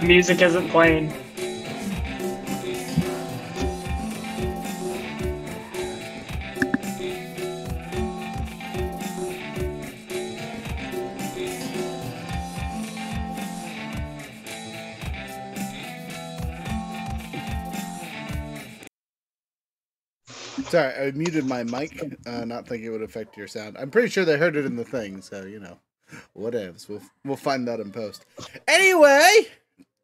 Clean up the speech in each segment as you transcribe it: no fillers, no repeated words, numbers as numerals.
music isn't playing. Sorry, I muted my mic, not thinking it would affect your sound. I'm pretty sure they heard it in the thing, so, you know, whatevs. We'll find that in post. Anyway,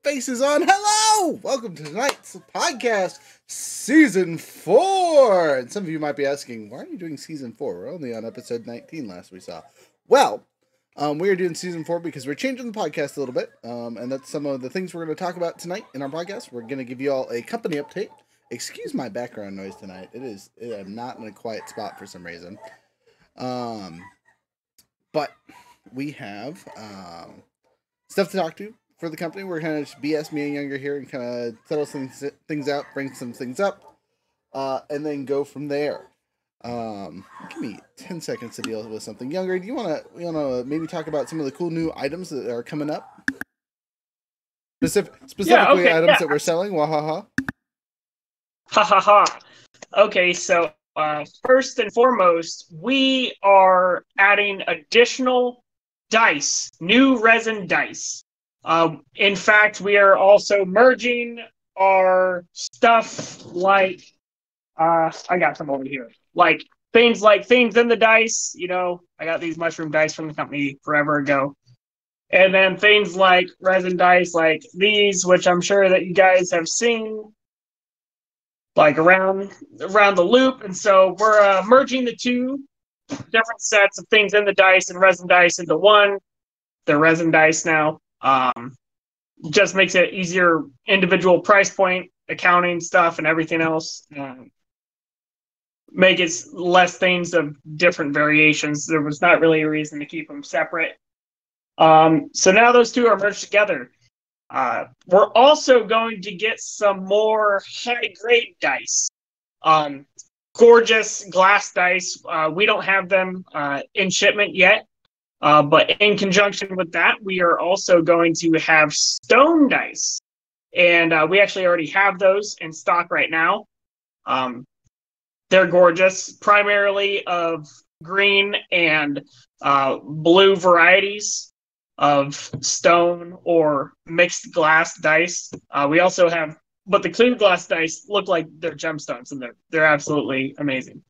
faces on. Hello! Welcome to tonight's podcast, Season 4! And some of you might be asking, why are you doing Season 4? We're only on episode 19 last we saw. Well, we are doing Season 4 because we're changing the podcast a little bit, and that's some of the things we're going to talk about tonight in our podcast. We're going to give you all a company update. Excuse my background noise tonight. I'm not in a quiet spot for some reason. But we have stuff to talk to for the company. We're kind of just BS me and Younger here and kind of settle some things out, bring some things up, and then go from there. Give me 10 seconds to deal with something. Younger, do you wanna maybe talk about some of the cool new items that are coming up? Specifically items that we're selling. Wahaha. Ha ha ha. Okay, so first and foremost, we are adding additional dice, new resin dice. In fact, we are also merging our stuff like, I got some over here, like things in the dice. You know, I got these mushroom dice from the company forever ago. And then things like resin dice like these, which I'm sure that you guys have seen, like around the loop. And so we're merging the two different sets of things in the dice and resin dice into one. They're resin dice now. Just makes it easier, individual price point, accounting stuff, and everything else. Make it less things of different variations. There was not really a reason to keep them separate. So now those two are merged together. We're also going to get some more high-grade dice. Gorgeous glass dice. We don't have them in shipment yet. But in conjunction with that, we are also going to have stone dice. And we actually already have those in stock right now. They're gorgeous, primarily of green and blue varieties of stone or mixed glass dice. We also have, but the clear glass dice look like they're gemstones, and they're absolutely amazing.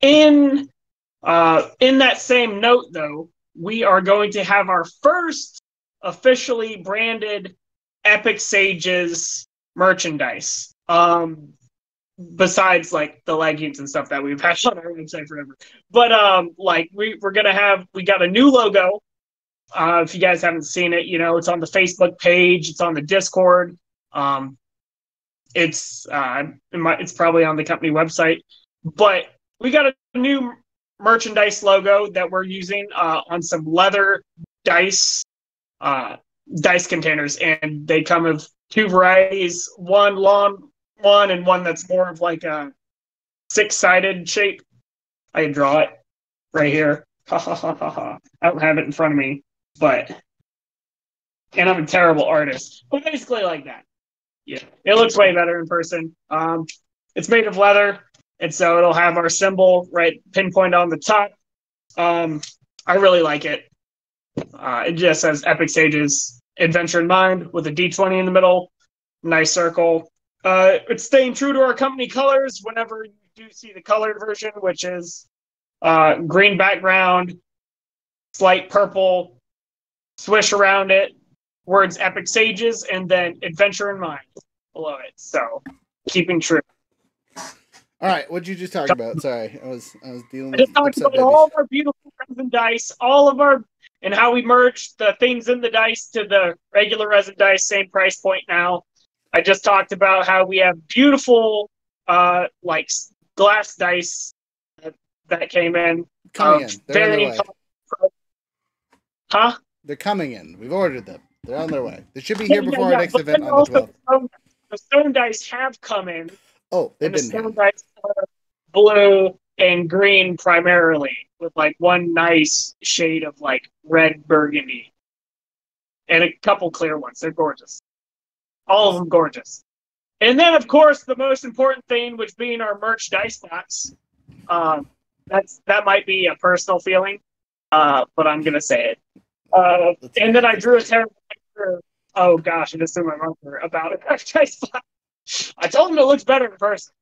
In that same note, though, we are going to have our first officially branded Epic Sages merchandise. Besides like the leggings and stuff that we've had on our website forever. But we got a new logo. If you guys haven't seen it, you know, it's on the Facebook page, it's on the Discord. It's probably on the company website. But we got a new merchandise logo that we're using on some leather dice containers, and they come of two varieties, one long one and one that's more of like a six-sided shape. I can draw it right here. Ha ha ha ha ha. I don't have it in front of me, and I'm a terrible artist. But basically like that. Yeah. It looks way better in person. It's made of leather, and so it'll have our symbol right pinpoint on the top. I really like it. It just says Epic Sages Adventure in Mind with a D20 in the middle. Nice circle. It's staying true to our company colors whenever you do see the colored version, which is green background, slight purple swish around it, words Epic Sages, and then Adventure in Mind below it. So, keeping true. All right, what did you just talk about? Sorry, I was dealing with. I just talked about all of our beautiful resin dice, and how we merged the things in the dice to the regular resin dice, same price point now. I just talked about how we have beautiful, like glass dice that came in. Coming in. They're on their way. Huh? They're coming in. We've ordered them. They're on their way. They should be here before our next event on the 12th. The stone dice have come in. Oh, they've been here. The stone dice are blue and green primarily, with like one nice shade of like red burgundy. and a couple clear ones. They're gorgeous. All of them gorgeous. And then, of course, the most important thing, which being our merch dice box. That might be a personal feeling, but I'm gonna say it. And then I drew a terrible picture. Oh gosh, it is through my marker about a merch dice box. I told him it looks better in person.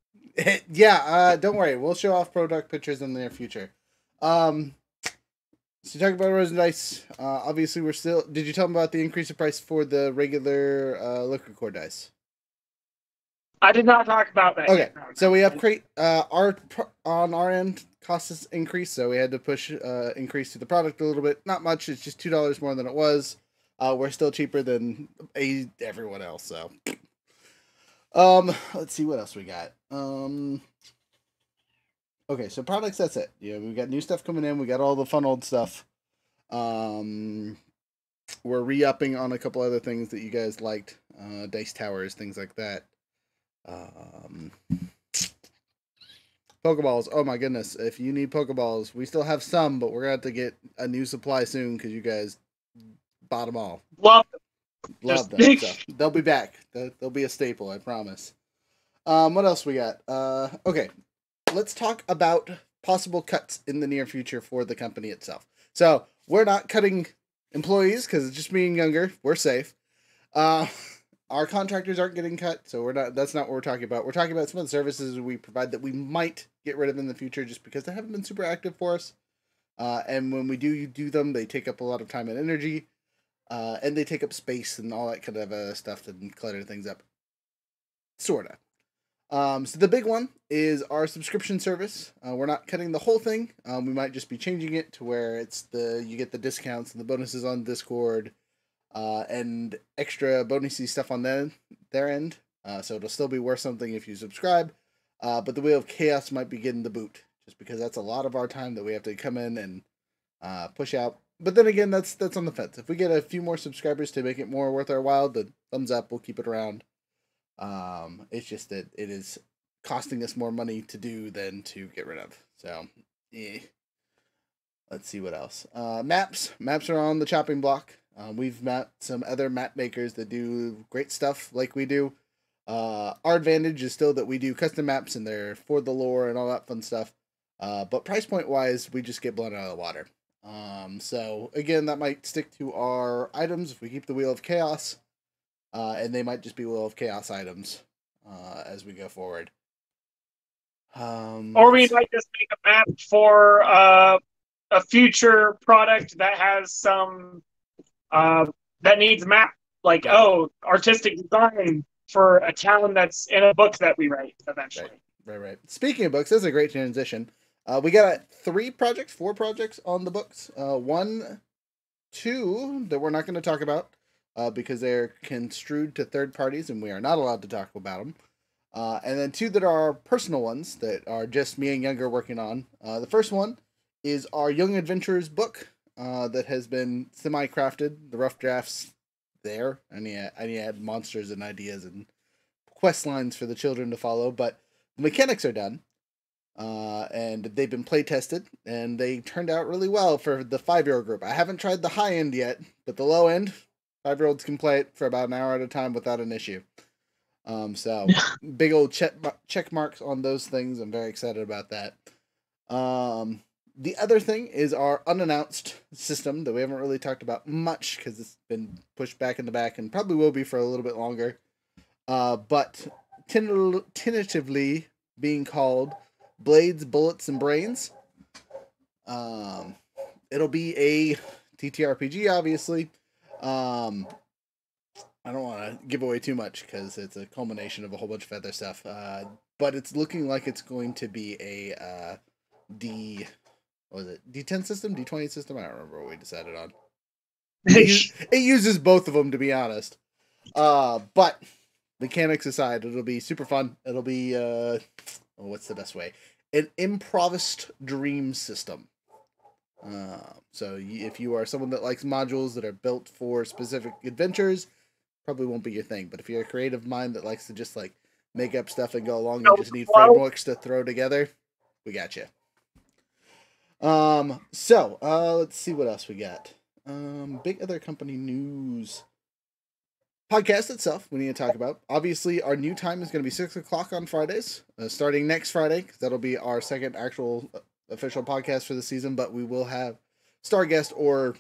Yeah, don't worry. We'll show off product pictures in the near future. So talking about Rosen Dice, obviously we're still... Did you tell them about the increase in price for the regular Liquid Core dice? I did not talk about that. Okay, so we upgrade... on our end, costs has increased, so we had to push increase to the product a little bit. Not much, it's just $2 more than it was. We're still cheaper than everyone else, so... let's see what else we got. Okay, so products, that's it. Yeah, we got new stuff coming in. We got all the fun old stuff. We're re-upping on a couple other things that you guys liked. Dice Towers, things like that. Pokeballs. Oh my goodness. If you need Pokeballs, we still have some, but we're going to have to get a new supply soon because you guys bought them all. Love them. So they'll be back. They'll be a staple, I promise. What else we got? Okay. Let's talk about possible cuts in the near future for the company itself. So we're not cutting employees because it's just being younger. We're safe. Our contractors aren't getting cut, so we're not. That's not what we're talking about. We're talking about some of the services we provide that we might get rid of in the future, just because they haven't been super active for us. And when we do them, they take up a lot of time and energy, and they take up space and all that kind of stuff to clutter things up. Sorta. So the big one is our subscription service. We're not cutting the whole thing. We might just be changing it to where it's you get the discounts and the bonuses on Discord, and extra bonusy stuff on their end. So it'll still be worth something if you subscribe. But the Wheel of Chaos might be getting the boot, just because that's a lot of our time that we have to come in and push out. But then again, that's on the fence. If we get a few more subscribers to make it more worth our while, then thumbs up. We'll keep it around. It's just that it is costing us more money to do than to get rid of. So, let's see what else. Maps are on the chopping block. We've met some other map makers that do great stuff like we do. Our advantage is still that we do custom maps and they're for the lore and all that fun stuff. But price point wise, we just get blown out of the water. So again, that might stick to our items if we keep the Wheel of Chaos. And they might just be Wheel of Chaos items as we go forward. Or we might just make a map for a future product that has some that needs map, like artistic design for a town that's in a book that we write eventually. Right. Speaking of books, that's a great transition. We got 4 projects on the books. 2 that we're not going to talk about. Because they're construed to third parties and we are not allowed to talk about them. And then 2 that are our personal ones that are just me and Younger working on. The first one is our Young Adventurers book that has been semi-crafted. The rough draft's there. I need to add monsters and ideas and quest lines for the children to follow, but the mechanics are done. And they've been play tested, and they turned out really well for the 5-year-old group. I haven't tried the high end yet, but the low end, 5-year-olds can play it for about an hour at a time without an issue. So big old check marks on those things. I'm very excited about that. The other thing is our unannounced system that we haven't really talked about much because it's been pushed back in the back and probably will be for a little bit longer. But tentatively being called Blades, Bullets, and Brains. It'll be a TTRPG, obviously. I don't want to give away too much because it's a culmination of a whole bunch of other stuff. But it's looking like it's going to be a D10 system, D20 system. I don't remember what we decided on. It uses both of them, to be honest. But mechanics aside, it'll be super fun. It'll be what's the best way? An improvised dream system. So if you are someone that likes modules that are built for specific adventures, probably won't be your thing. But if you're a creative mind that likes to just like make up stuff and go along and just need frameworks to throw together, we got you. So let's see what else we got. Big other company news. Podcast itself, we need to talk about. Obviously, our new time is going to be 6 o'clock on Fridays, starting next Friday, because that'll be our second actual official podcast for the season, but we will have star guest or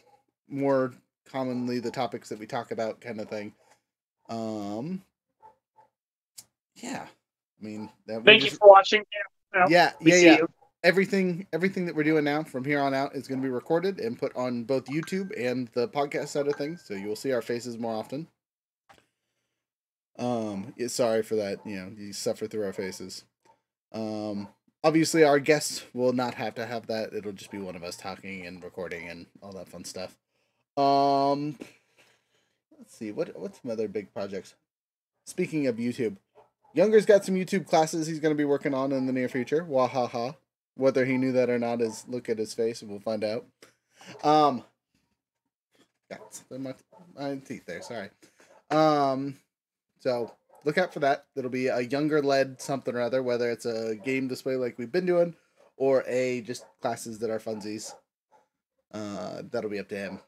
more commonly the topics that we talk about kind of thing. Yeah. I mean, thank you for watching. Yeah. Everything that we're doing now from here on out is going to be recorded and put on both YouTube and the podcast side of things, so you will see our faces more often. Sorry for that. You suffer through our faces. Obviously, our guests will not have to have that. It'll just be one of us talking and recording and all that fun stuff. Let's see what's some other big projects. Speaking of YouTube, Younger's got some YouTube classes he's going to be working on in the near future. Wahaha. Whether he knew that or not is look at his face and we'll find out. Got my teeth there. Sorry. So look out for that. It'll be a Younger-led something or other, whether it's a game display like we've been doing, or just classes that are funsies. That'll be up to him.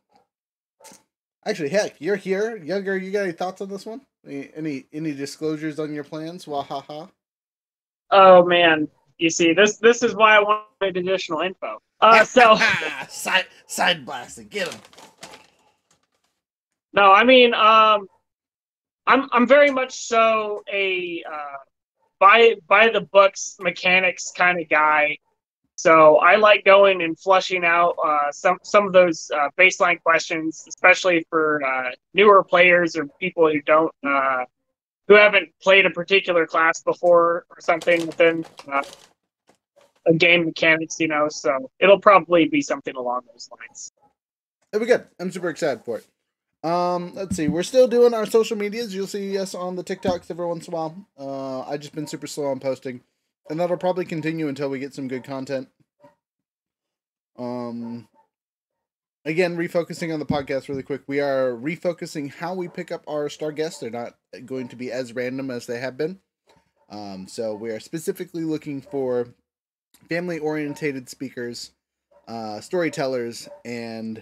Actually, heck, you're here, Younger. You got any thoughts on this one? Any disclosures on your plans? Wahaha. Oh man, you see, this is why I wanted additional info. So side blasting, get him. No, I mean, I'm very much so a by the books mechanics kind of guy. So I like going and flushing out some of those baseline questions, especially for newer players or people who haven't played a particular class before or something within a game mechanics. So it'll probably be something along those lines. It'll be good. I'm super excited for it. Let's see. We're still doing our social medias. You'll see us on the TikToks every once in a while. I've just been super slow on posting, and that'll probably continue until we get some good content. Again, refocusing on the podcast really quick. We are refocusing how we pick up our star guests. They're not going to be as random as they have been. So we are specifically looking for family-orientated speakers, storytellers, and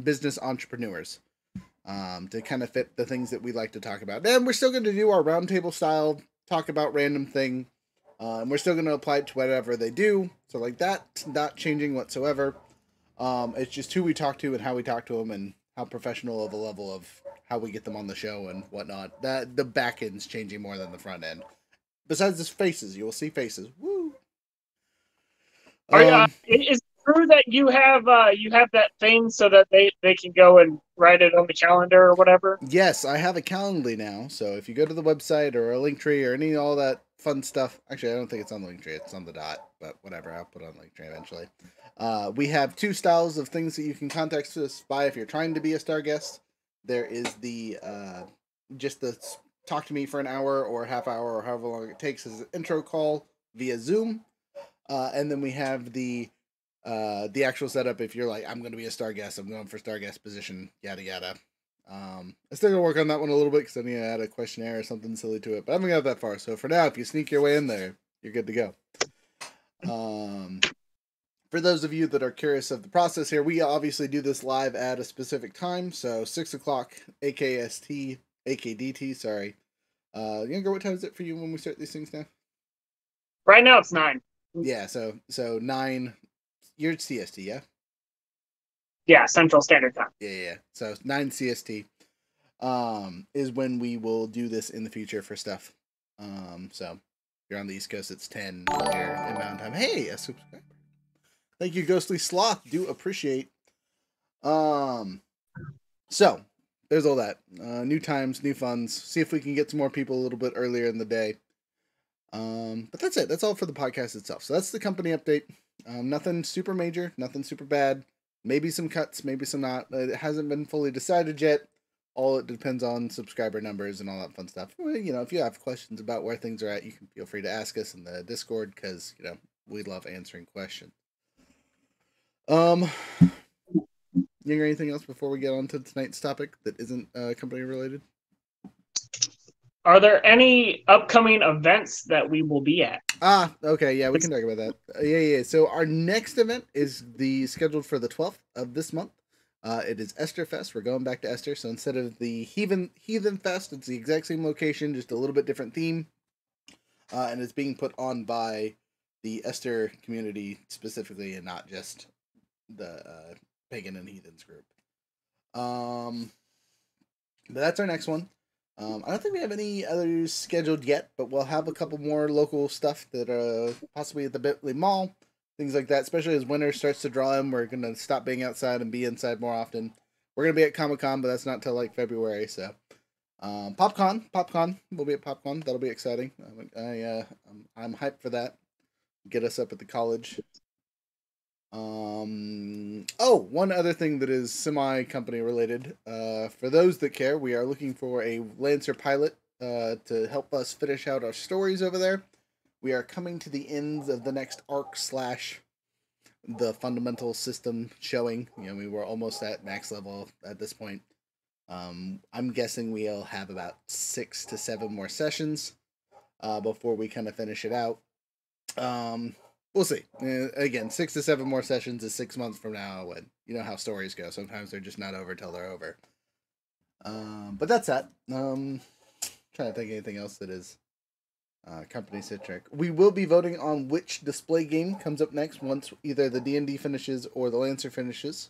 business entrepreneurs to kind of fit the things that we like to talk about. And we're still going to do our roundtable style, talk about random thing. And we're still going to apply it to whatever they do. So like that, not changing whatsoever. It's just who we talk to and how we talk to them and how professional of a level of how we get them on the show and whatnot. That the back end's changing more than the front end. Besides the faces, you will see faces. Woo! Is it true that you have that thing so that they can go and write it on the calendar or whatever? Yes, I have a Calendly now. So if you go to the website or a Linktree or all that fun stuff, actually I don't think it's on the Linktree, it's on the dot, but whatever, I'll put it on Linktree eventually. We have two styles of things that you can contact us by if you're trying to be a star guest. There is the just the talk to me for an hour or a half hour or however long it takes as an intro call via Zoom. And then we have the actual setup if you're like, I'm going to be a star guest, I'm going for star guest position, yada yada. I'm still going to work on that one a little bit because I need to add a questionnaire or something silly to it, but I haven't got that far. So for now, if you sneak your way in there, you're good to go. For those of you that are curious of the process here, we obviously do this live at a specific time. So 6 o'clock AKDT, sorry. Younger, what time is it for you when we start these things now? Right now it's 9. Yeah, so 9, you're CST, yeah? Yeah, Central Standard Time. Yeah. So 9 CST is when we will do this in the future for stuff. So if you're on the East Coast, it's 10 here in Mountain Time. Hey, a subscriber. Thank you, Ghostly Sloth. Do appreciate. So there's all that. New times, new funds. See if we can get some more people a little bit earlier in the day. But that's it. That's all for the podcast itself. So that's the company update. Nothing super major, nothing super bad. Maybe some cuts, maybe some not. It hasn't been fully decided yet. All it depends on subscriber numbers and all that fun stuff. Well, if you have questions about where things are at, you can feel free to ask us in the Discord because, we love answering questions. Younger, anything else before we get on to tonight's topic that isn't company related? Are there any upcoming events that we will be at? Okay, yeah, we can talk about that. Yeah. So our next event is scheduled for the 12th of this month. It is Esther Fest. We're going back to Esther. So instead of the Heathen Fest, it's the exact same location, just a little bit different theme. And it's being put on by the Esther community specifically, and not just the Pagan and Heathens group. But that's our next one. I don't think we have any others scheduled yet, but we'll have a couple more local stuff that possibly at the Bentley Mall, things like that. Especially as winter starts to draw in, we're gonna stop being outside and be inside more often. We're gonna be at Comic-Con, but that's not till like February. So, PopCon, we'll be at PopCon. That'll be exciting. I'm hyped for that. Get us up at the college. One other thing that is semi-company related. For those that care, we are looking for a Lancer pilot to help us finish out our stories over there. We are coming to the ends of the next arc / the fundamental system showing. We were almost at max level at this point. I'm guessing we'll have about 6 to 7 more sessions before we kind of finish it out. We'll see. Again, 6 to 7 more sessions is 6 months from now. And you know how stories go. Sometimes they're just not over till they're over. But that's that. Trying to think of anything else that is company centric. We will be voting on which display game comes up next once either the D&D finishes or the Lancer finishes.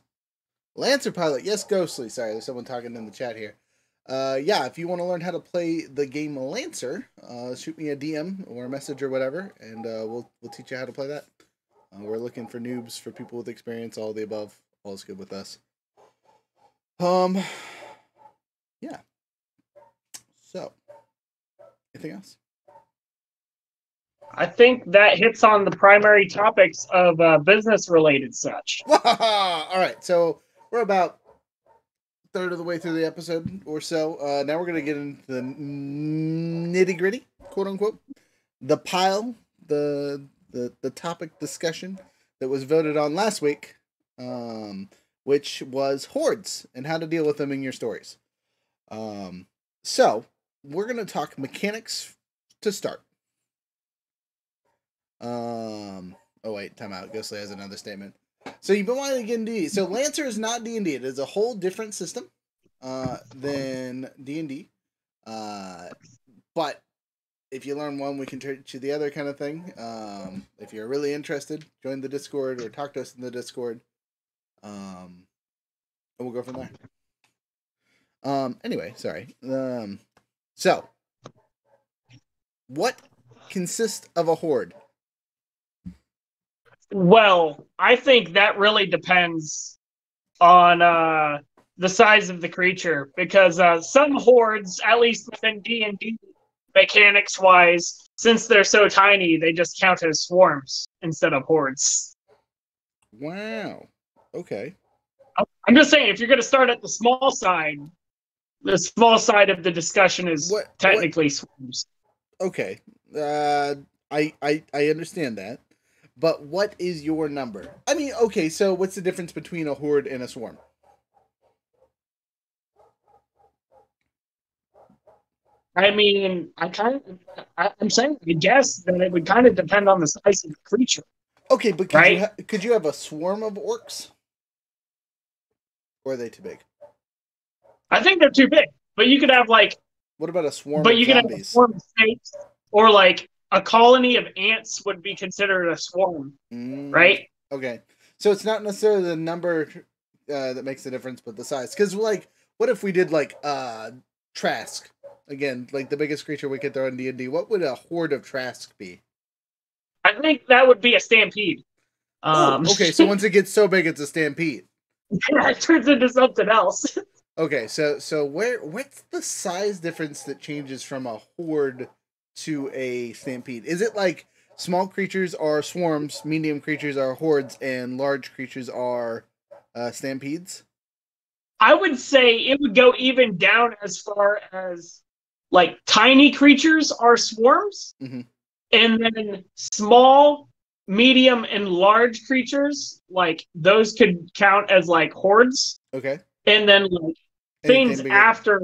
Lancer pilot, yes, Ghostly. Sorry, there's someone talking in the chat here. If you want to learn how to play the game Lancer, shoot me a DM or a message or whatever, and we'll teach you how to play that. We're looking for noobs, for people with experience, all the above. All is good with us. Yeah. So, anything else? I think that hits on the primary topics of business-related such. All right, so we're about third of the way through the episode or so. Now we're going to get into the nitty-gritty, quote-unquote. The pile, the topic discussion that was voted on last week, which was hordes and how to deal with them in your stories. So, we're going to talk mechanics to start. Oh wait, time out. Ghostly has another statement. So you've been wanting to get into D&D. So Lancer is not D&D. It is a whole different system than D&D. But if you learn one, we can teach you the other kind of thing. If you're really interested, join the Discord or talk to us in the Discord. And we'll go from there. Anyway, sorry. So, what consists of a horde? Well, I think that really depends on the size of the creature, because some hordes, at least within D&D, mechanics-wise, since they're so tiny, they just count as swarms instead of hordes. Wow. Okay. I'm just saying, if you're going to start at the small side of the discussion is technically swarms. Okay. I understand that. But what is your number? I mean, okay, so what's the difference between a horde and a swarm? I mean, I'm saying, I guess that it would kind of depend on the size of the creature. Okay, but could you have a swarm of orcs? Or are they too big? I think they're too big, but you could have what about a swarm? But you could have a swarm of snakes, or a colony of ants would be considered a swarm, right? Okay, so it's not necessarily the number that makes the difference, but the size. Because what if we did Trask again, the biggest creature we could throw in D&D? What would a horde of Trask be? I think that would be a stampede. Okay, so once it gets so big, it's a stampede. Yeah, it turns into something else. Okay, so what's the size difference that changes from a horde to a stampede? Is it small creatures are swarms, medium creatures are hordes, and large creatures are stampedes? I would say it would go even down as far as tiny creatures are swarms, and then small, medium, and large creatures those could count as hordes. Okay, and then things after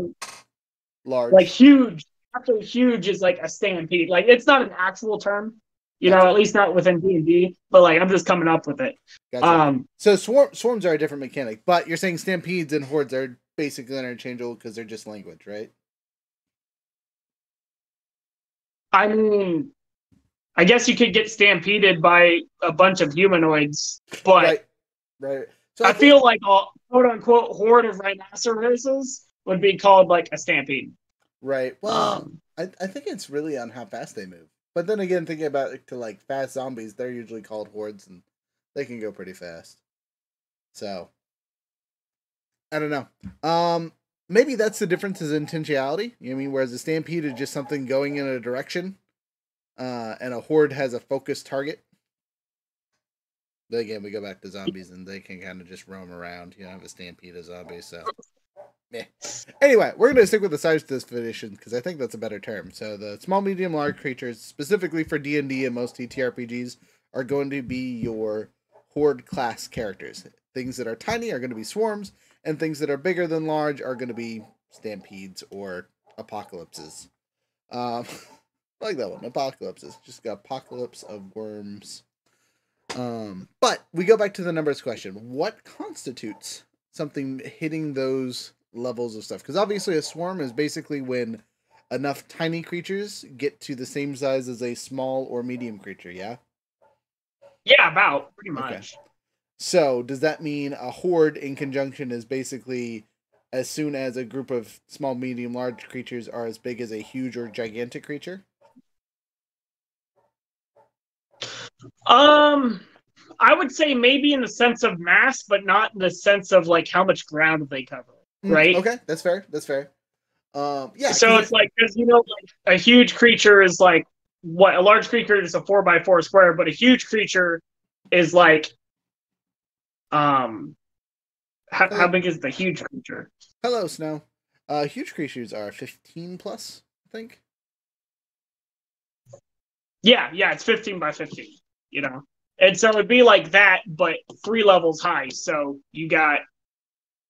large, huge. After huge is a stampede. It's not an actual term, at least not within D&D, but I'm just coming up with it. Gotcha. So swarms are a different mechanic, but you're saying stampedes and hordes are basically interchangeable because they're just language, right? I mean, I guess you could get stampeded by a bunch of humanoids, but right. So I feel like a quote unquote horde of rhinoceroses would be called like a stampede. Right. Well, I think it's really on how fast they move. But then again, thinking about it to like fast zombies, they're usually called hordes and they can go pretty fast. So I don't know. Maybe that's the difference is intentionality. You know what I mean? Whereas a stampede is just something going in a direction. And a horde has a focused target. But again, we go back to zombies and they can kind of just roam around. You don't have a stampede of zombies, so meh. Anyway, we're going to stick with the size definition because I think that's a better term. So the small, medium, large creatures, specifically for D&D and most TTRPGs, are going to be your horde class characters. Things that are tiny are going to be swarms, and things that are bigger than large are going to be stampedes or apocalypses. I like that one, apocalypses. Just got apocalypse of worms. But we go back to the numbers question. What constitutes something hitting those levels of stuff? Because obviously a swarm is basically when enough tiny creatures get to the same size as a small or medium creature, yeah? Yeah, about pretty much. Okay. So does that mean a horde in conjunction is basically as soon as a group of small, medium, large creatures are as big as a huge or gigantic creature? I would say maybe in the sense of mass, but not in the sense of like how much ground they cover. Right? Okay, that's fair. That's fair. Yeah. So it's like, because like a huge creature is like what a large creature is a 4x4 square, but a huge creature is like, how big is the huge creature? Hello, Snow. Huge creatures are 15 plus, I think. Yeah, it's 15 by 15. And so it'd be like that, but 3 levels high. So you got,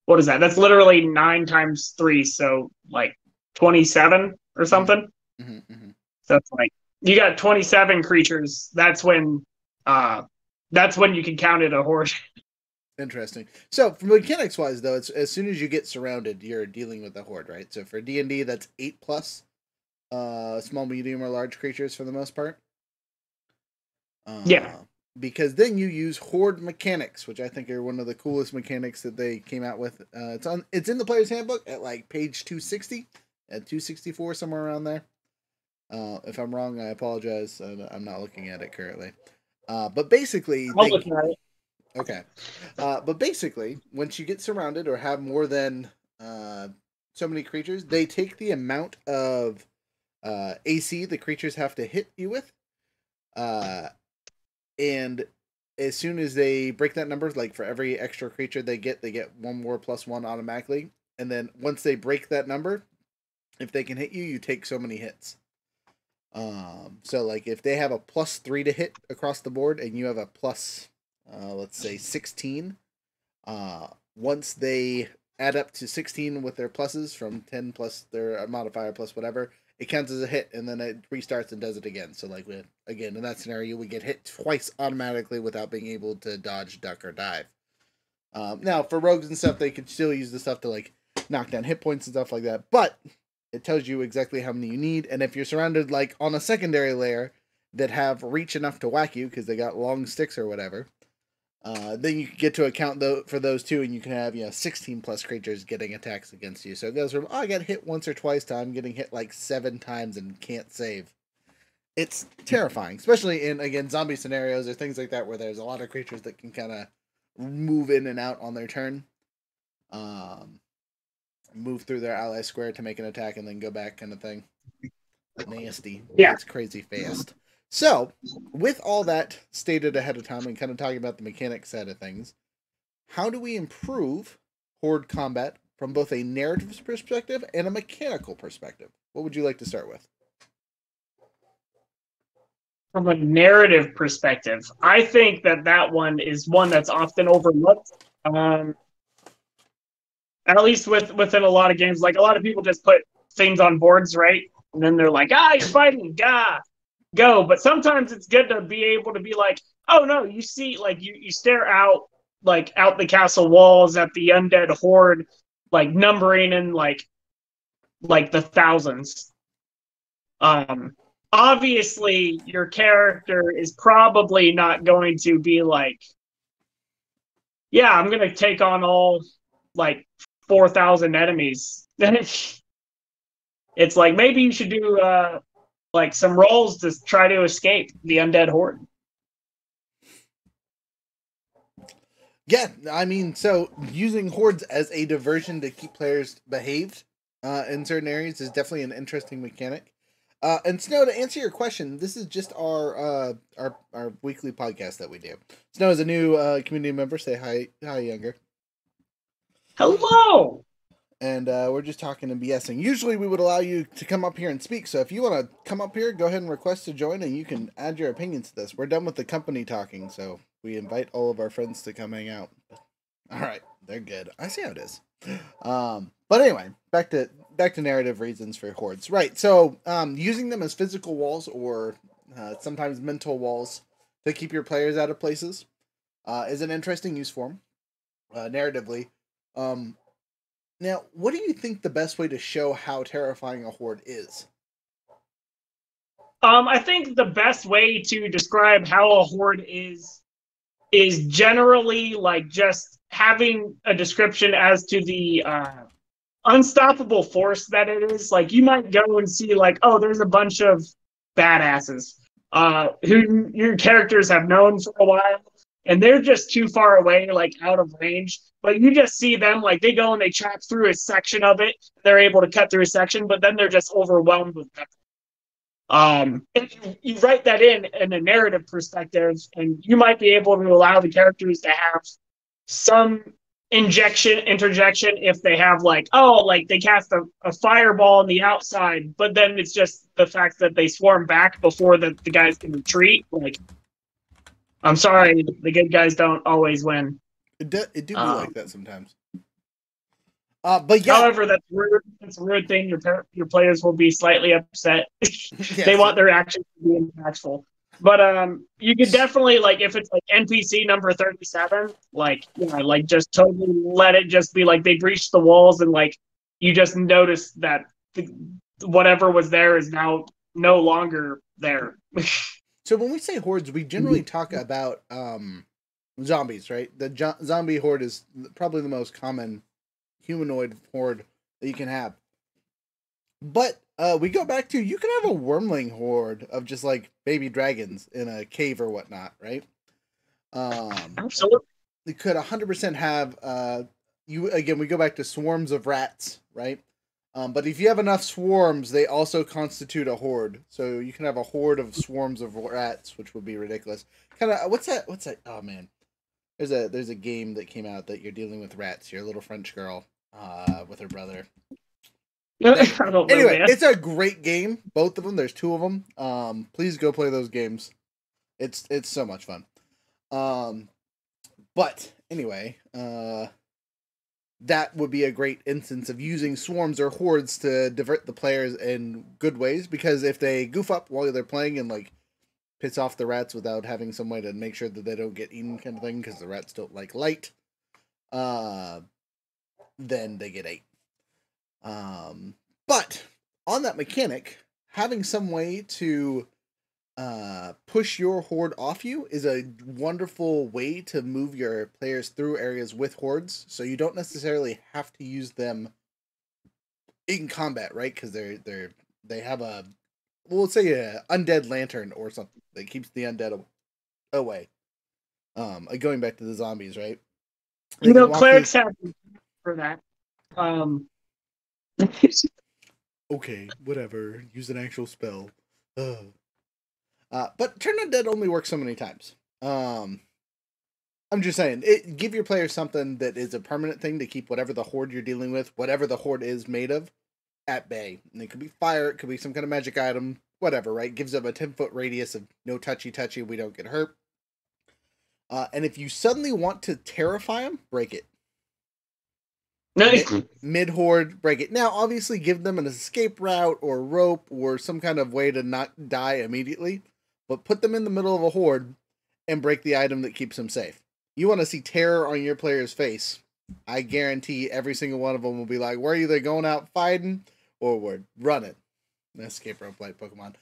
what is that? That's literally 9 times 3, so like 27 or something. Mm-hmm. So it's like you got 27 creatures. That's when you can count it a horde. Interesting. So for mechanics wise, though, it's as soon as you get surrounded, you're dealing with a horde, right? So for D&D, that's 8 plus, small, medium, or large creatures for the most part. Yeah. Because then you use horde mechanics, which I think are one of the coolest mechanics that they came out with. It's in the player's handbook at like page 260, at 264, somewhere around there. If I'm wrong, I apologize. I'm not looking at it currently. But basically, I'll look at it. Okay. But basically, once you get surrounded or have more than so many creatures, they take the amount of AC the creatures have to hit you with. And as soon as they break that number, like for every extra creature they get 1 more plus 1 automatically. And then once they break that number, if they can hit you, you take so many hits. So like if they have a +3 to hit across the board and you have a plus, let's say 16, once they add up to 16 with their pluses from 10 plus their modifier plus whatever, it counts as a hit, and then it restarts and does it again. So, like, again, in that scenario, we get hit twice automatically without being able to dodge, duck, or dive. Now, for rogues and stuff, they could still use the stuff to, like, knock down hit points and stuff like that, but it tells you exactly how many you need, and if you're surrounded, like, on a secondary layer that have reach enough to whack you, because they got long sticks or whatever, then you get to account for those two, and you can have 16 plus creatures getting attacks against you. So it goes from I got hit once or twice to I'm getting hit like 7 times and can't save. It's terrifying, especially in again zombie scenarios or things like that where there's a lot of creatures that can kind of move in and out on their turn, move through their ally square to make an attack and then go back, kind of thing. Nasty. Yeah, it's crazy fast. So, with all that stated ahead of time and kind of talking about the mechanics side of things, how do we improve horde combat from both a narrative perspective and a mechanical perspective? What would you like to start with? From a narrative perspective, I think that one is one that's often overlooked. At least within a lot of games, like a lot of people just put things on boards, right? And then they're like, you're fighting, go. But sometimes it's good to be able to be like, Oh no, you see, like you stare out like out the castle walls at the undead horde, like numbering in like the thousands. Um, Obviously, your character is probably not going to be like, yeah, I'm gonna take on all like 4,000 enemies. It's like maybe you should do like some rolls to try to escape the undead horde. Yeah, I mean, so using hordes as a diversion to keep players behaved in certain areas is definitely an interesting mechanic. And Snow, to answer your question, this is just our weekly podcast that we do. Snow is a new community member. Say hi, Younger. Hello. And we're just talking and BSing. Usually we would allow you to come up here and speak. So if you want to come up here, go ahead and request to join, and you can add your opinions to this. We're done with the company talking, so we invite all of our friends to come hang out. All right, they're good. I see how it is. But anyway, back to narrative reasons for hordes. Right. So using them as physical walls or sometimes mental walls to keep your players out of places is an interesting use form narratively. Now, what do you think the best way to show how terrifying a horde is? I think the best way to describe how a horde is generally like just having a description as to the unstoppable force that it is. Like you might go and see like, oh, there's a bunch of badasses who your characters have known for a while, and they're just too far away, like out of range. But you just see them, like they go and they chop through a section of it. They're able to cut through a section, but then they're just overwhelmed with weapons. And you write that in a narrative perspective, and you might be able to allow the characters to have some interjection if they have like, oh, like they cast a fireball on the outside, but then it's just the fact that they swarm back before the guys can retreat. Like, I'm sorry, the good guys don't always win. It do be like that sometimes. But yeah. However, that's rude. That's a rude thing. Your players will be slightly upset. They want their actions to be impactful. But you could definitely, like, if it's like NPC number 37, like, yeah, like just totally let it just be like they breached the walls, and like you just notice that whatever was there is now no longer there. So when we say hordes, we generally talk about zombies, right? The zombie horde is probably the most common humanoid horde that you can have. But we go back to, you can have a wormling horde of just like baby dragons in a cave or whatnot, right? Absolutely. You could 100% have we go back to swarms of rats, right? But if you have enough swarms, they also constitute a horde. So you can have a horde of swarms of rats, which would be ridiculous. Kind of, what's that? Oh man, there's a game that came out that you're dealing with rats. You're a little French girl with her brother. Anyway, it's a great game. Both of them. There's two of them. Please go play those games. It's so much fun. But anyway, that would be a great instance of using swarms or hordes to divert the players in good ways, because if they goof up while they're playing and like piss off the rats without having some way to make sure that they don't get eaten, kind of thing, because the rats don't like light, then they get ate. But on that mechanic, having some way to push your horde off you is a wonderful way to move your players through areas with hordes, so you don't necessarily have to use them in combat, right? Because they have a, well, let's say a undead lantern or something that keeps the undead away. Going back to the zombies, right? Clerics have for that. Okay, whatever. Use an actual spell. But turn undead only works so many times. I'm just saying, give your players something that is a permanent thing to keep whatever the horde you're dealing with, whatever the horde is made of, at bay. And it could be fire, it could be some kind of magic item, whatever, right? Gives them a 10-foot radius of no touchy, we don't get hurt. And if you suddenly want to terrify them, break it. Nice. Mid-horde, break it. Now, obviously, give them an escape route or rope or some kind of way to not die immediately, but put them in the middle of a horde and break the item that keeps them safe. You want to see terror on your player's face. I guarantee every single one of them will be like, we're either going out fighting or we're running. Escape rope like Pokemon.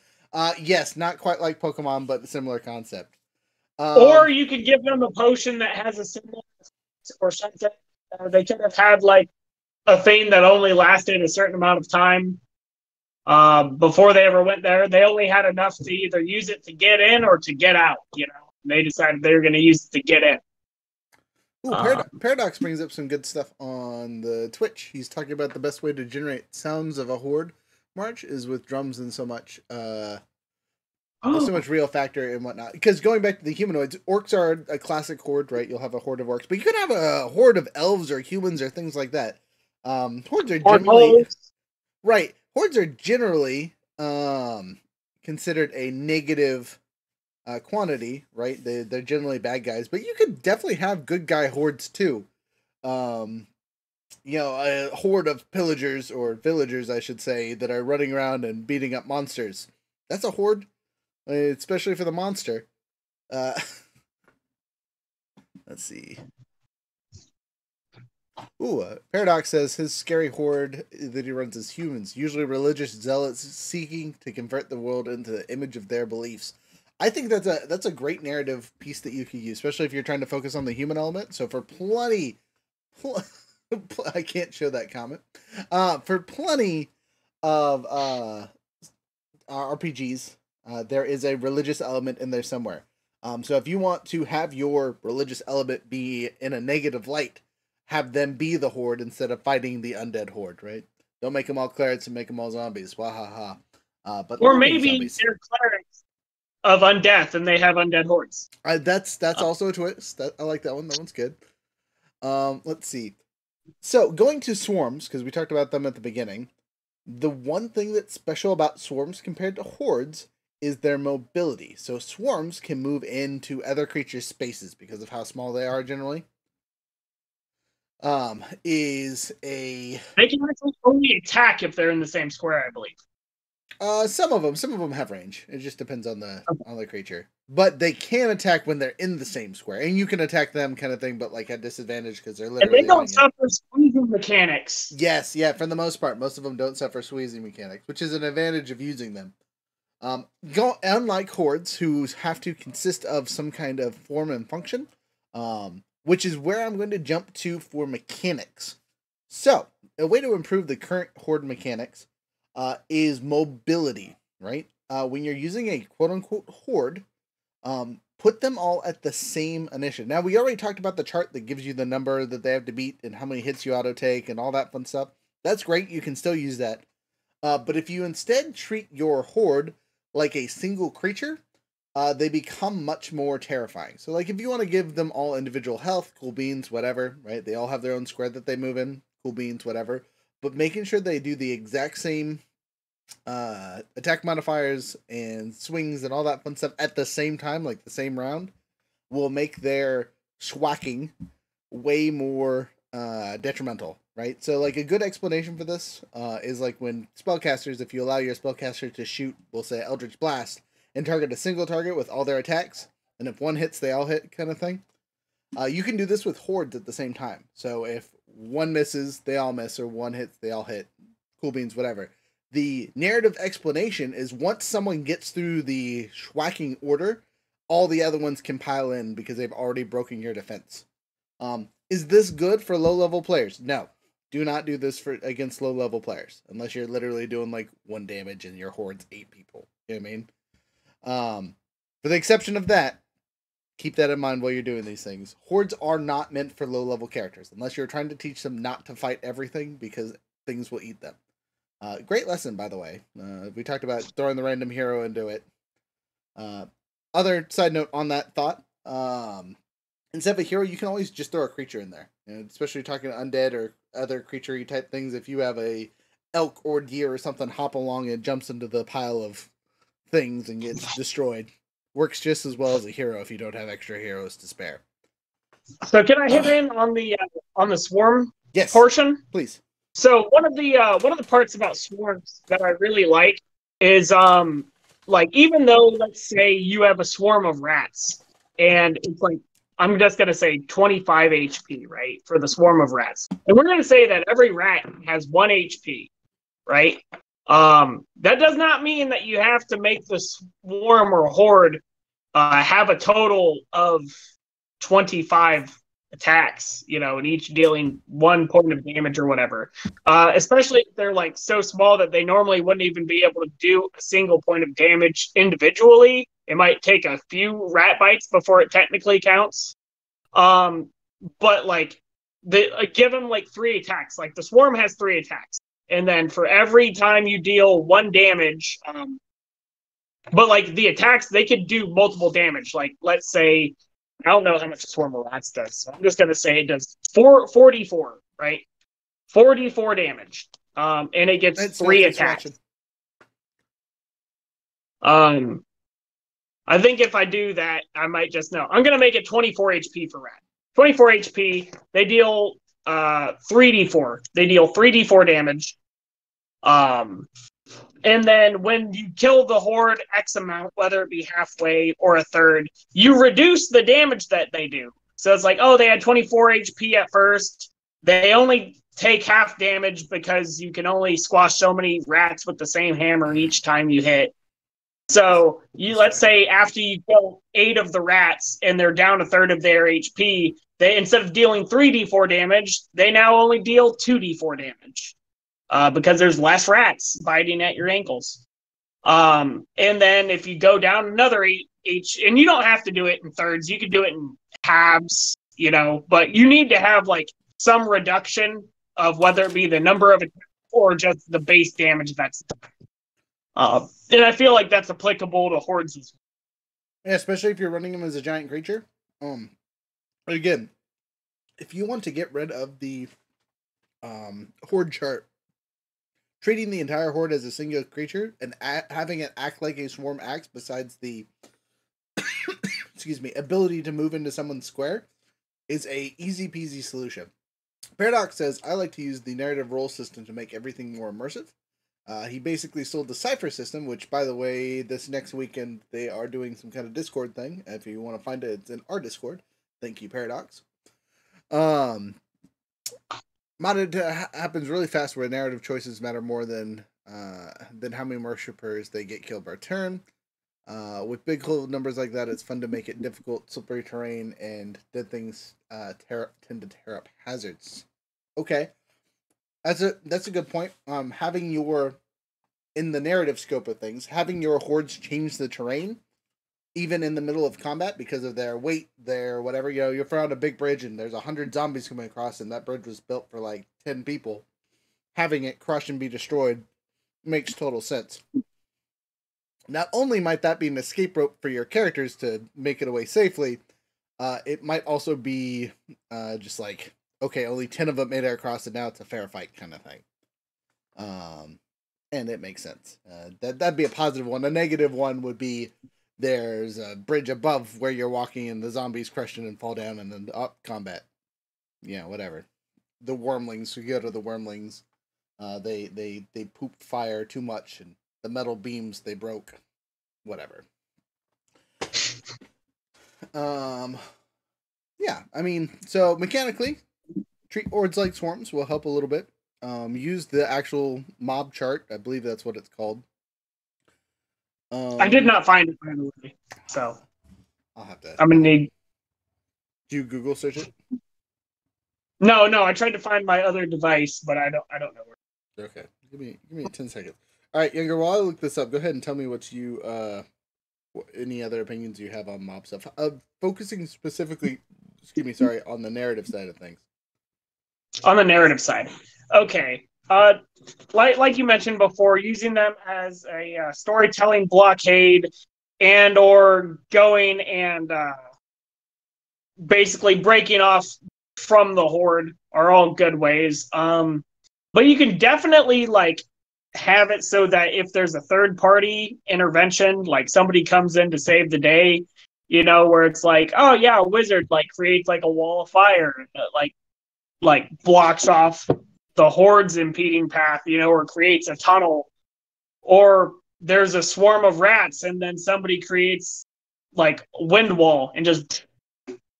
Yes, not quite like Pokemon, but similar concept. Or you could give them a potion that has a similar or something. They could have had like a thing that only lasted a certain amount of time before they ever went there. They only had enough to either use it to get in or to get out. You know, and they decided they were going to use it to get in. Ooh, Paradox brings up some good stuff on the Twitch. He's talking about the best way to generate sounds of a horde march is with drums and so much real factor and whatnot. Because going back to the humanoids, orcs are a classic horde, right? You'll have a horde of orcs, but you could have a horde of elves or humans or things like that. Hordes are generally right. Hordes are generally considered a negative quantity, right? They're generally bad guys, but you could definitely have good guy hordes too. You know, a horde of pillagers or villagers, I should say, that are running around and beating up monsters. That's a horde, especially for the monster. Let's see. Ooh, Paradox says his scary horde that he runs is humans, usually religious zealots seeking to convert the world into the image of their beliefs. I think that's a great narrative piece that you could use, especially if you're trying to focus on the human element. So for I can't show that comment. For plenty of RPGs, there is a religious element in there somewhere. So if you want to have your religious element be in a negative light, have them be the horde instead of fighting the undead horde, right? Don't make them all clerics and make them all zombies. Wahaha. But or maybe they're clerics of undeath and they have undead hordes. That's also a twist. I like that one. That one's good. Let's see. So going to swarms, because we talked about them at the beginning, the one thing that's special about swarms compared to hordes is their mobility. So swarms can move into other creatures' spaces because of how small they are generally. They can actually only attack if they're in the same square, I believe. Some of them have range. It just depends on the creature. But they can attack when they're in the same square, and you can attack them, kind of thing, but like at disadvantage because they're literally. And they don't suffer squeezing mechanics. Yes, yeah, for the most part, most of them don't suffer squeezing mechanics, which is an advantage of using them. Unlike hordes, who have to consist of some kind of form and function, which is where I'm going to jump to for mechanics. So, a way to improve the current horde mechanics is mobility, right? When you're using a quote-unquote horde, put them all at the same initiative. Now, we already talked about the chart that gives you the number that they have to beat and how many hits you auto-take and all that fun stuff. That's great. You can still use that. But if you instead treat your horde like a single creature, they become much more terrifying. So, like, if you want to give them all individual health, cool beans, whatever, right? They all have their own square that they move in, cool beans, whatever. But making sure they do the exact same attack modifiers and swings and all that fun stuff at the same time, like the same round, will make their swacking way more detrimental, right? So, like, a good explanation for this is like when spellcasters, if you allow your spellcaster to shoot, we'll say Eldritch Blast, and target a single target with all their attacks, and if one hits, they all hit, kind of thing. You can do this with hordes at the same time. So if one misses, they all miss, or one hits, they all hit. Cool beans, whatever. The narrative explanation is once someone gets through the schwacking order, all the other ones can pile in because they've already broken your defense. Is this good for low-level players? No. Do not do this against low-level players, unless you're literally doing like 1 damage and your horde's 8 people. You know what I mean? For the exception of that, keep that in mind while you're doing these things. Hordes are not meant for low-level characters, unless you're trying to teach them not to fight everything, because things will eat them. Great lesson, by the way. We talked about throwing the random hero into it. Other side note on that thought, instead of a hero, you can always just throw a creature in there. You know, especially talking undead or other creature-y type things. If you have a elk or deer or something hop along and jumps into the pile of things and gets destroyed, works just as well as a hero if you don't have extra heroes to spare. So can I hit in on the swarm portion? Please. So one of the parts about swarms that I really like is like, even though, let's say you have a swarm of rats and it's like, I'm just going to say 25 HP, right, for the swarm of rats. And we're going to say that every rat has 1 HP, right? That does not mean that you have to make the swarm or horde have a total of 25 attacks, and each dealing 1 point of damage or whatever. Especially if they're like so small that they normally wouldn't even be able to do a single point of damage individually. It might take a few rat bites before it technically counts. But like give them like 3 attacks. Like the swarm has 3 attacks. And then for every time you deal 1 damage, but like the attacks, they could do multiple damage. Like let's say, I don't know how much a swarm of rats does. So I'm just going to say it does 44, right? 44 damage. And it gets 3 attacks. I think if I do that, I might just know. I'm going to make it 24 HP for rat. 24 HP. They deal 3d4. They deal 3d4 damage. And then when you kill the horde X amount, whether it be halfway or a third, you reduce the damage that they do. So it's like, oh, they had 24 HP at first. They only take half damage because you can only squash so many rats with the same hammer each time you hit. So let's say after you kill 8 of the rats and they're down a third of their HP, they, instead of dealing 3d4 damage, they now only deal 2d4 damage. Because there's less rats biting at your ankles. And then if you go down another 8 each, and you don't have to do it in thirds, you can do it in halves, but you need to have like some reduction of whether it be the number of attacks or just the base damage that's done. And I feel like that's applicable to hordes as well. Yeah, especially if you're running them as a giant creature. Again, if you want to get rid of the horde chart, treating the entire horde as a single creature and having it act like a swarm acts besides the ability to move into someone's square is a easy peasy solution. Paradox says, I like to use the narrative role system to make everything more immersive. He basically sold the Cypher system, which, by the way, this next weekend they are doing some kind of Discord thing. If you want to find it, it's in our Discord. Thank you, Paradox. Modded happens really fast where narrative choices matter more than how many worshippers they get killed per turn. With big cold numbers like that, it's fun to make it difficult, slippery terrain, and dead things tend to tear up hazards. Okay, that's a good point. Having in the narrative scope of things, having your hordes change the terrain, even in the middle of combat, because of their weight, their whatever, you're on a big bridge and there's 100 zombies coming across and that bridge was built for like 10 people. Having it crush and be destroyed makes total sense. Not only might that be an escape rope for your characters to make it away safely, it might also be just like, okay, only 10 of them made it across and now it's a fair fight kind of thing. And it makes sense. That'd be a positive one. A negative one would be, there's a bridge above where you're walking and the zombies crush in and fall down and then up combat. Yeah, whatever. The wormlings, we go to the wormlings. They pooped fire too much and the metal beams they broke. Whatever. Yeah, I mean, so mechanically, treat hordes like swarms will help a little bit. Use the actual mob chart. I believe that's what it's called. I did not find it, by the way, so I'll have to. I'm gonna need. Do you Google search it? No, I tried to find my other device, but I don't know where. Okay, give me 10 seconds. All right, Younger. While I look this up, go ahead and tell me what you any other opinions you have on mob stuff. Focusing specifically, on the narrative side of things. On the narrative side, okay. Like you mentioned before, using them as a storytelling blockade and or going and basically breaking off from the horde are all good ways. But you can definitely have it so that if there's a third party intervention, like somebody comes in to save the day, where it's like, oh yeah, a wizard creates a wall of fire that blocks off the horde's impeding path, or creates a tunnel, or there's a swarm of rats and then somebody creates like wind wall and just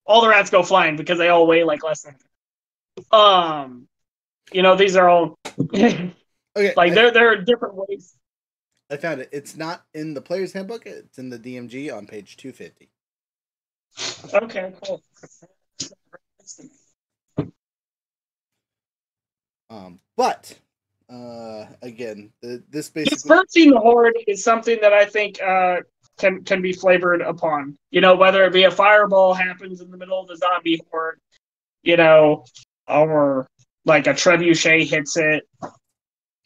all the rats go flying because they all weigh like less than. These are all Okay, like there are different ways. I found it. It's not in the player's handbook. It's in the DMG on page 250. Okay, cool. But again, this basically dispersing the horde is something that I think can be flavored upon. Whether it be a fireball happens in the middle of the zombie horde, or like a trebuchet hits it.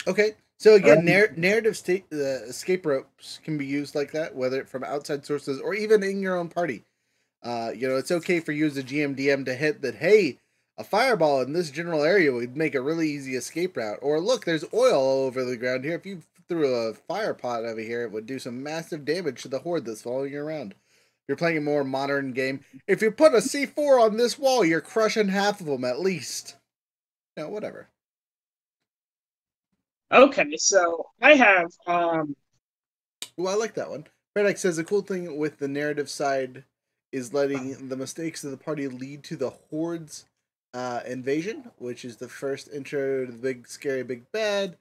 Okay, so again, narrative escape ropes can be used like that, whether from outside sources or even in your own party. It's okay for you as a GM/DM to hit that. Hey, a fireball in this general area would make a really easy escape route. Or look, there's oil all over the ground here. If you threw a fire pot over here, it would do some massive damage to the horde that's following you around. If you're playing a more modern game, if you put a C4 on this wall, you're crushing half of them at least. Whatever. Okay, so I have Well, I like that one. Redx says the cool thing with the narrative side is letting the mistakes of the party lead to the horde's invasion, which is the first intro to the big scary big bad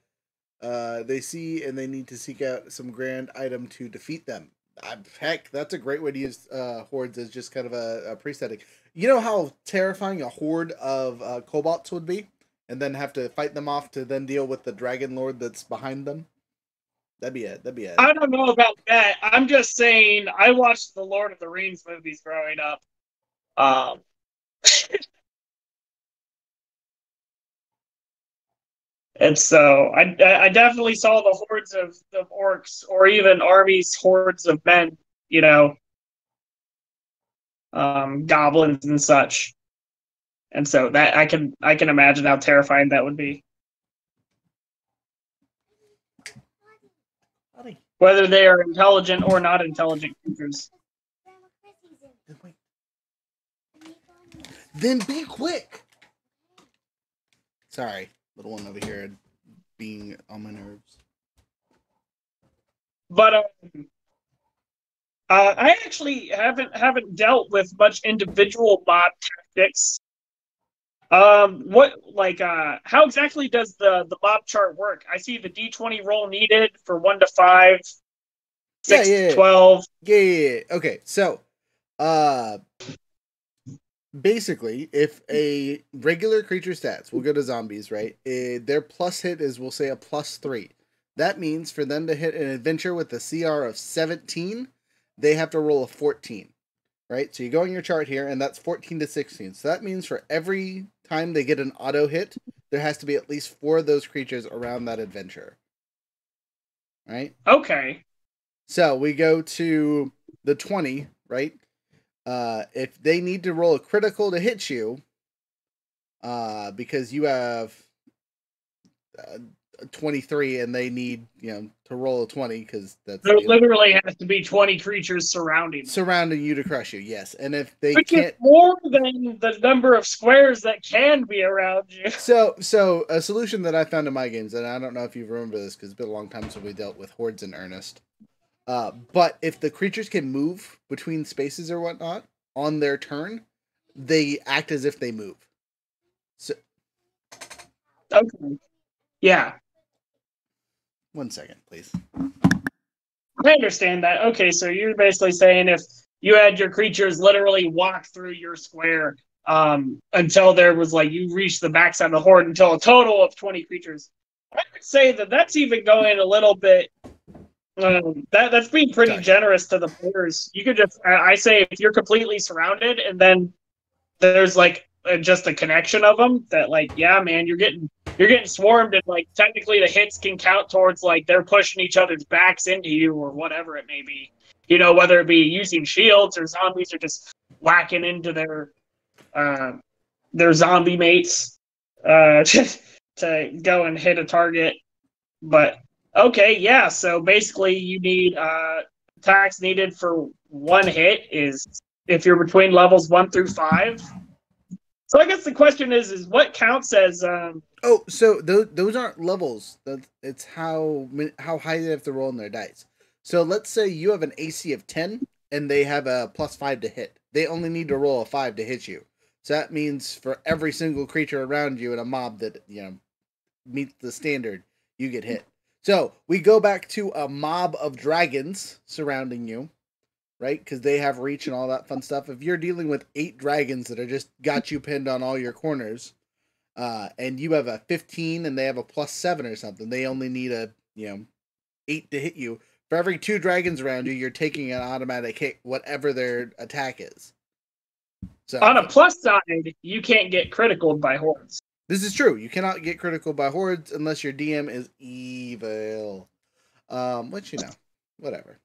they see, and they need to seek out some grand item to defeat them. Heck, that's a great way to use hordes as just kind of a presetting. You know how terrifying a horde of kobolds would be, and then have to fight them off to then deal with the dragon lord that's behind them? That'd be it. I don't know about that. I'm just saying I watched the Lord of the Rings movies growing up. And so I definitely saw the hordes of orcs, or even armies, hordes of men, goblins and such. And so that I can imagine how terrifying that would be. Whether they are intelligent or not intelligent creatures. Then be quick. Sorry, little one over here being on my nerves. But I actually haven't dealt with much individual mob tactics. How exactly does the mob chart work? I see the D20 roll needed for 1 to 5, 6 to 12. Yeah. Okay, so basically, if a regular creature stats, we'll go to zombies, right? Their plus hit is, we'll say, a +3. That means for them to hit an adventure with a CR of 17, they have to roll a 14, right? So you go on your chart here, and that's 14 to 16. So that means for every time they get an auto hit, there has to be at least 4 of those creatures around that adventure, right? Okay. So we go to the 20, right? If they need to roll a critical to hit you, because you have 23 and they need, to roll a 20, because that's there literally has to be 20 creatures surrounding you to crush you. Yes, and if they which can't, is more than the number of squares that can be around you. So a solution that I found in my games, and I don't know if you remember this because it's been a long time since we dealt with hordes in earnest. But if the creatures can move between spaces or whatnot on their turn, they act as if they move. So, okay. Yeah. 1 second, please. I understand that. Okay, so you're basically saying if you had your creatures literally walk through your square until there was you reached the backside of the horde until a total of 20 creatures. I would say that's even going a little bit. That's being pretty generous to the players. You could just, I say, if you're completely surrounded and then there's just a connection of them that yeah, man, you're getting swarmed, and technically the hits can count towards they're pushing each other's backs into you or whatever it may be. Whether it be using shields or zombies or just whacking into their zombie mates to go and hit a target. But okay, yeah, so basically you need attacks needed for 1 hit is if you're between levels 1 through 5. So I guess the question is what counts as so those aren't levels. It's how high they have to roll in their dice. So let's say you have an AC of 10 and they have a +5 to hit. They only need to roll a 5 to hit you. So that means for every single creature around you in a mob that, you know, meets the standard, you get hit. So we go back to a mob of dragons surrounding you, right? Because they have reach and all that fun stuff. If you're dealing with 8 dragons that are just got you pinned on all your corners, and you have a 15 and they have a +7 or something, they only need a, you know, 8 to hit you. For every 2 dragons around you, you're taking an automatic hit, whatever their attack is. So on a plus side, you can't get criticaled by hordes. This is true. You cannot get critical by hordes unless your DM is evil. Which, you know, whatever.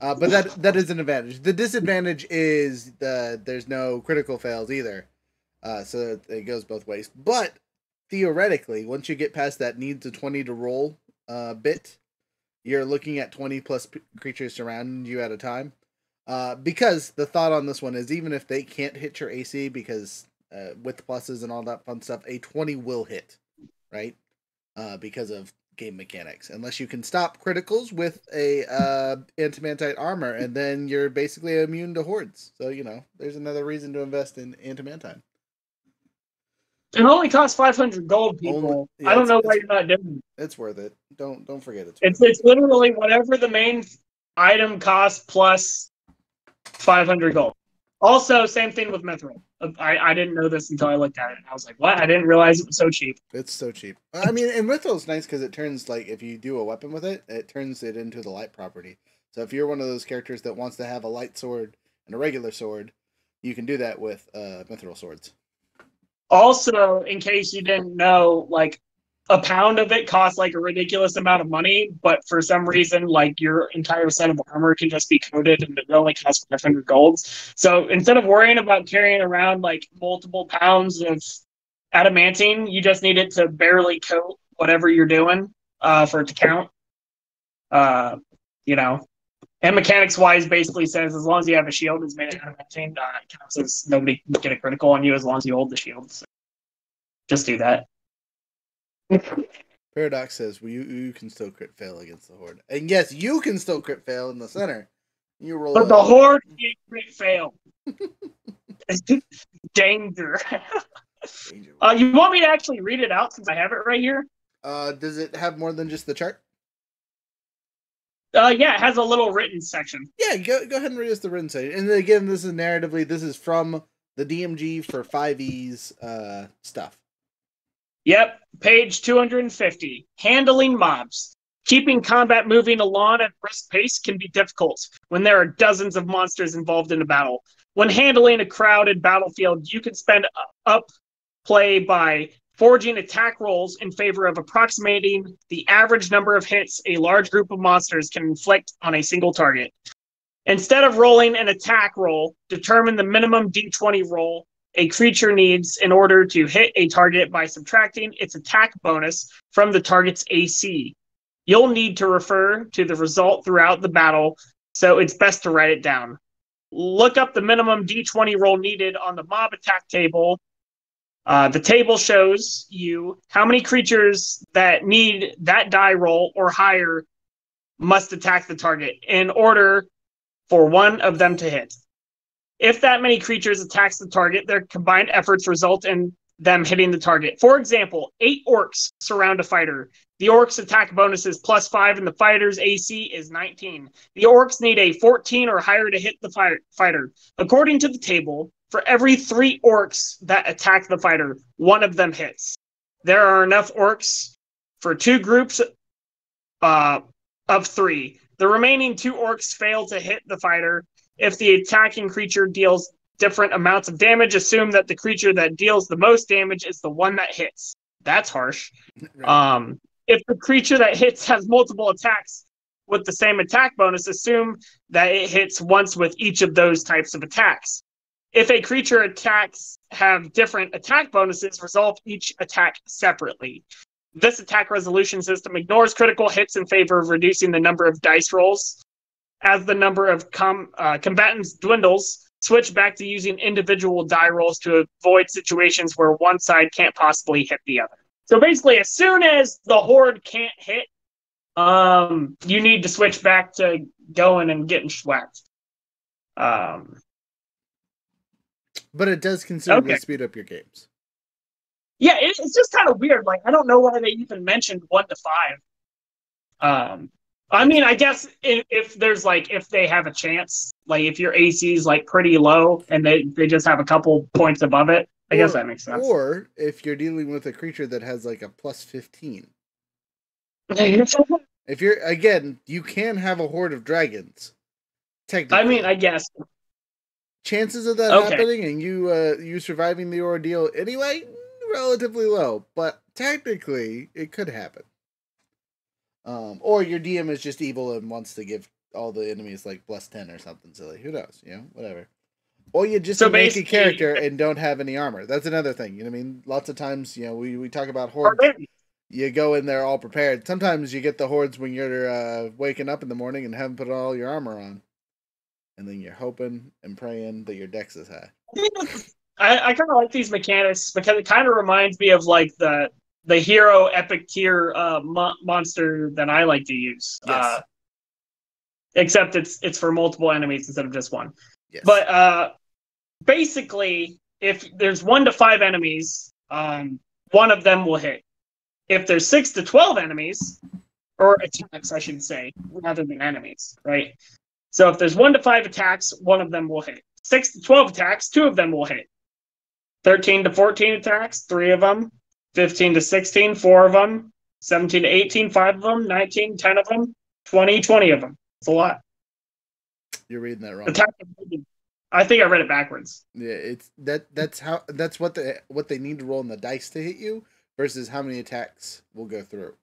But that is an advantage. The disadvantage is there's no critical fails either. So it goes both ways. But theoretically, once you get past that needs a 20 to roll bit, you're looking at 20 plus creatures surrounding you at a time. Because the thought on this one is even if they can't hit your AC, because with pluses and all that fun stuff, a 20 will hit, right? Because of game mechanics. Unless you can stop criticals with a antimantite armor, and then you're basically immune to hordes. So, you know, there's another reason to invest in antimantite. It only costs 500 gold, people. I don't know why you're not doing it. It's worth it. Don't forget it's literally whatever the main item costs plus 500 gold. Also, same thing with Mithril. I didn't know this until I looked at it. And I was like, what? I didn't realize it was so cheap. It's so cheap. I mean, and Mithril's nice because it turns, like, if you do a weapon with it, it turns it into the light property. So if you're one of those characters that wants to have a light sword and a regular sword, you can do that with Mithril swords. Also, in case you didn't know, like, a pound of it costs like a ridiculous amount of money, but for some reason, like, your entire set of armor can just be coated and it only costs 500 golds. So instead of worrying about carrying around like multiple pounds of adamantine, you just need it to barely coat whatever you're doing for it to count. You know, and mechanics wise basically says as long as you have a shield that's made of adamantine, it counts as nobody can get a critical on you as long as you hold the shield. So just do that. Paradox says, well, you can still crit fail against the horde. And yes, you can still crit fail in the center. You roll, but the horde can't crit fail. Danger. You want me to actually read it out since I have it right here? Does it have more than just the chart? Yeah, it has a little written section. Yeah, go ahead and read us the written section. And again, this is narratively, this is from the DMG for 5e's stuff. Yep, page 250. Handling mobs. Keeping combat moving along at brisk pace can be difficult when there are dozens of monsters involved in a battle. When handling a crowded battlefield, you can spend up play by forging attack rolls in favor of approximating the average number of hits a large group of monsters can inflict on a single target. Instead of rolling an attack roll, determine the minimum d20 roll a creature needs in order to hit a target by subtracting its attack bonus from the target's AC. You'll need to refer to the result throughout the battle, so it's best to write it down. Look up the minimum d20 roll needed on the mob attack table. The table shows you how many creatures that need that die roll or higher must attack the target in order for one of them to hit. If that many creatures attacks the target, their combined efforts result in them hitting the target. For example, 8 orcs surround a fighter. The orcs' attack bonus is +5 and the fighter's AC is 19. The orcs need a 14 or higher to hit the fighter. According to the table, for every 3 orcs that attack the fighter, one of them hits. There are enough orcs for 2 groups of 3. The remaining 2 orcs fail to hit the fighter. If the attacking creature deals different amounts of damage, assume that the creature that deals the most damage is the one that hits. That's harsh. Right. If the creature that hits has multiple attacks with the same attack bonus, assume that it hits once with each of those types of attacks. If a creature attacks have different attack bonuses, resolve each attack separately. This attack resolution system ignores critical hits in favor of reducing the number of dice rolls. As the number of combatants dwindles, switch back to using individual die rolls to avoid situations where one side can't possibly hit the other. So basically, as soon as the horde can't hit, you need to switch back to going and getting schwacked. But it does considerably Okay. speed up your games. Yeah, it's just kind of weird. Like, I don't know why they even mentioned 1 to 5. I mean, I guess if there's like, if they have a chance, like if your AC is like pretty low and they just have a couple points above it, I guess that makes sense. Or if you're dealing with a creature that has like a plus 15. If you're, again, you can have a horde of dragons. Technically. I mean, I guess. Chances of that happening and you surviving the ordeal anyway, relatively low. But technically, it could happen. Or your DM is just evil and wants to give all the enemies like plus 10 or something silly. Who knows? You know, whatever. Or you just make a character and don't have any armor. That's another thing. You know what I mean? Lots of times, you know, we talk about hordes. You go in there all prepared. Sometimes you get the hordes when you're waking up in the morning and haven't put all your armor on. And then you're hoping and praying that your dex is high. I kind of like these mechanics because it kind of reminds me of like the hero epic tier monster that I like to use. Yes. Except it's for multiple enemies instead of just one. Yes. But basically, if there's 1 to 5 enemies, one of them will hit. If there's 6 to 12 enemies, or attacks, I should say, rather than enemies, right? So if there's 1 to 5 attacks, one of them will hit. 6 to 12 attacks, 2 of them will hit. 13 to 14 attacks, 3 of them. 15 to 16, 4 of them. 17 to 18, 5 of them. 19, 10 of them. 20, 20 of them. It's a lot. You're reading that wrong. I think I read it backwards. Yeah, it's that's what they need to roll in the dice to hit you versus how many attacks will go through.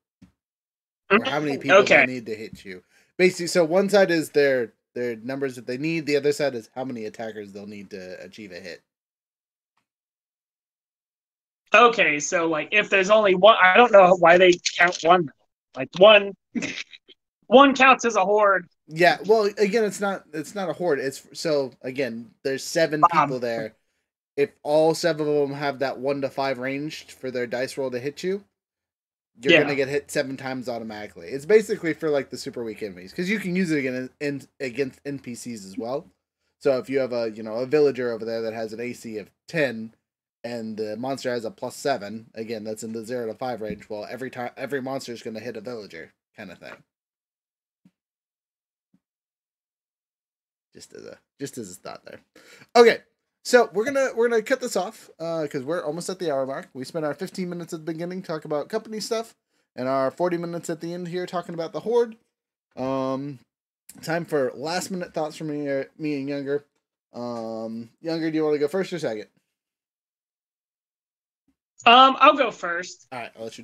Or how many people they need to hit you. Basically, so one side is their numbers that they need, the other side is how many attackers they'll need to achieve a hit. Okay, so like if there's only one, I don't know why they count one. Like one counts as a horde. Yeah, well, again, it's not a horde. It's so again, there's 7 people there. If all 7 of them have that 1 to 5 range for their dice roll to hit you, you're gonna get hit 7 times automatically. It's basically for like the super weak enemies because you can use it against NPCs as well. So if you have a villager over there that has an AC of 10 and the monster has a plus 7, again that's in the 0 to 5 range. Well, every monster is gonna hit a villager kind of thing. Just as a thought there. Okay. So we're gonna cut this off because we're almost at the hour mark. We spent our 15 minutes at the beginning talking about company stuff, and our 40 minutes at the end here talking about the horde. Time for last minute thoughts from me and Younger. Younger, do you want to go first or second? I'll go first. All right, I'll let you.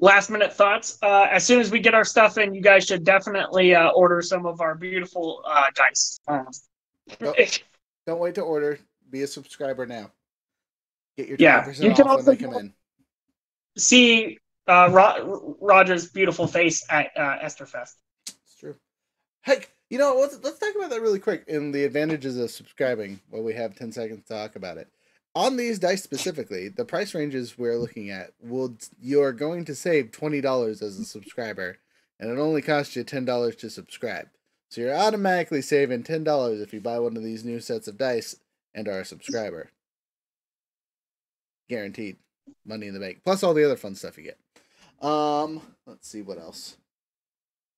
Last minute thoughts. As soon as we get our stuff in, you guys should definitely order some of our beautiful dice. Don't wait to order. Be a subscriber now. Get your 20% off when they come in. See Roger's beautiful face at Esterfest. It's true. Heck, let's talk about that really quick and the advantages of subscribing while we have 10 seconds to talk about it. On these dice specifically, the price ranges we're looking at, you're going to save $20 as a subscriber, and it only costs you $10 to subscribe. So you're automatically saving $10 if you buy one of these new sets of dice and are a subscriber. Guaranteed. Money in the bank. Plus all the other fun stuff you get. Let's see what else.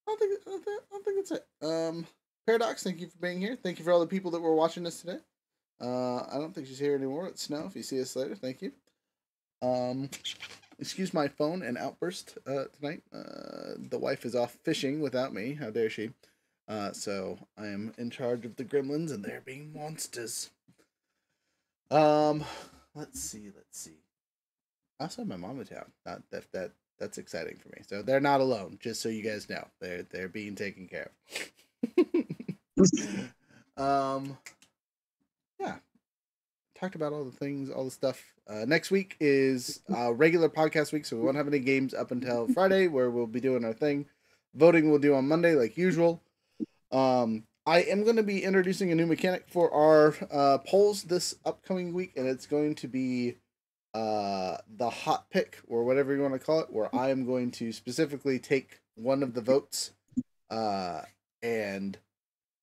I don't think that's it. Paradox, thank you for being here. Thank you for all the people that were watching us today. I don't think she's here anymore. It's Snow. If you see us later, thank you. Excuse my phone and outburst tonight. The wife is off fishing without me. How dare she? So I am in charge of the gremlins, and they're being monsters. Let's see. I also have my mom in town. That's exciting for me. So they're not alone. Just so you guys know, they're being taken care of. Yeah. Talked about all the things, all the stuff. Next week is regular podcast week, so we won't have any games up until Friday, where we'll be doing our thing. Voting we'll do on Monday, like usual. I am going to be introducing a new mechanic for our polls this upcoming week, and it's going to be the hot pick, or whatever you want to call it, where I am going to specifically take one of the votes and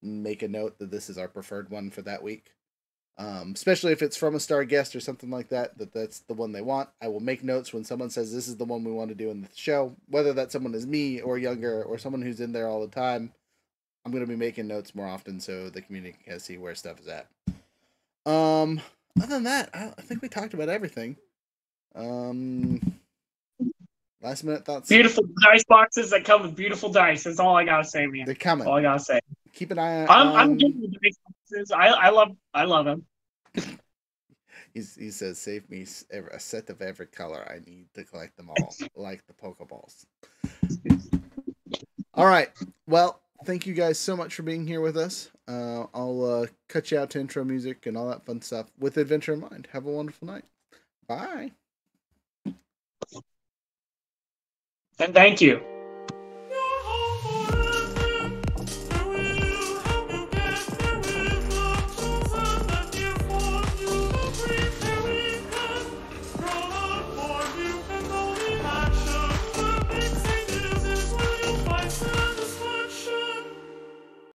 make a note that this is our preferred one for that week. Especially if it's from a star guest or something like that, that's the one they want. I will make notes when someone says this is the one we want to do in the show, whether that someone is me or younger or someone who's in there all the time. I'm going to be making notes more often so the community can see where stuff is at. Other than that, I think we talked about everything. Last minute thoughts. Beautiful dice boxes that come with beautiful dice. That's all I gotta say, man. They're coming. That's all I gotta say. Keep an eye on. I'm getting the dice boxes. I love them. He says, "Save me a set of every color. I need to collect them all, like the Pokeballs." All right. Well, thank you guys so much for being here with us. I'll cut you out to intro music and all that fun stuff with adventure in mind. Have a wonderful night. Bye. And thank you.